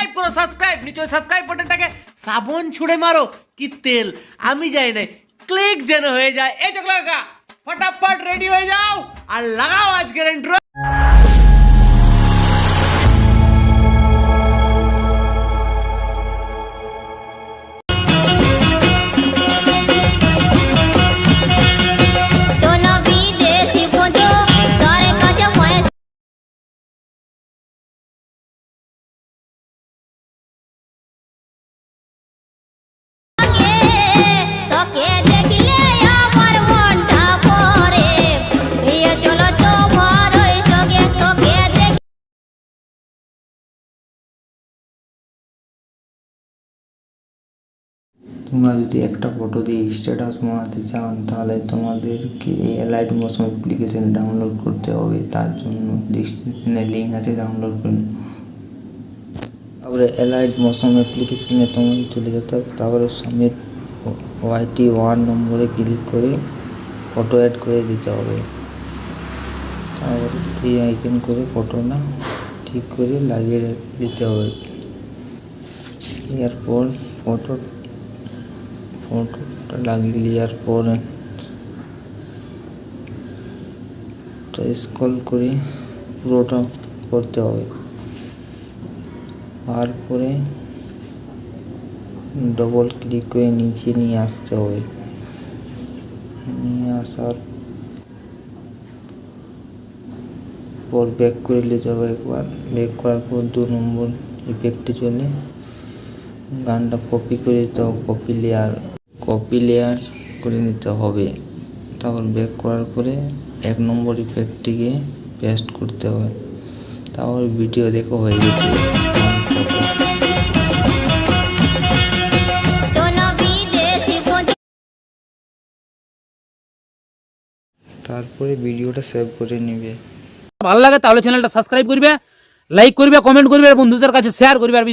Subscribe করো, subscribe, নিচে subscribe বাটনটাকে সাবন ছুঁড়ে মারো কি তেল আমি যাই না, ক্লিক যেন হয়ে যায়। এই চকলা কাকা ফটাফট রেডি হয়ে যাও আর লাগাও আজকের ইন্ট্রো। তোমরা যদি একটা ফটো দিয়ে স্ট্যাটাস বানাতে চান তাহলে তোমাদেরকে এই অ্যালাইট মোশন অ্যাপ্লিকেশন ডাউনলোড করতে হবে। তার জন্য ডিসক্রিপশনে লিঙ্ক আছে, ডাউনলোড করুন। তারপরে অ্যালাইট মোশন অ্যাপ্লিকেশনে তোমাকে চলে যেতে হবে। তারপরে সামির YT1 নম্বরে ক্লিক করে ফটো অ্যাড করে দিতে হবে। তারপরে 3 আইকন করে ফটোটা ঠিক করে লাগিয়ে দিতে হবে। এরপর ফটোটা লাগিয়ে নেওয়ার পর স্ক্রল করে পুরোটা করতে হবে। তারপরে ডবল ক্লিক করে নিচে নিয়ে আসতে হবে। নিয়ে আসার পর ব্যাক করে নিতে হবে। একবার ব্যাক করার পর 2 নম্বর ইফেক্টে চলে গানটা কপি করে দিতে হবে। কপি লেয়ার করে নিতে হবে। তারপর ব্যাক করার পরে 1 নম্বর ইফেক্টটিকে পেস্ট করতে হবে। তারপর ভিডিও দেখো হয়ে গেছে। তারপরে ভিডিওটা সেভ করে নেবে। ভালো লাগে তাহলে চ্যানেলটা সাবস্ক্রাইব করবে, লাইক করবে, কমেন্ট করবে, আর বন্ধুদের কাছে শেয়ার করবে।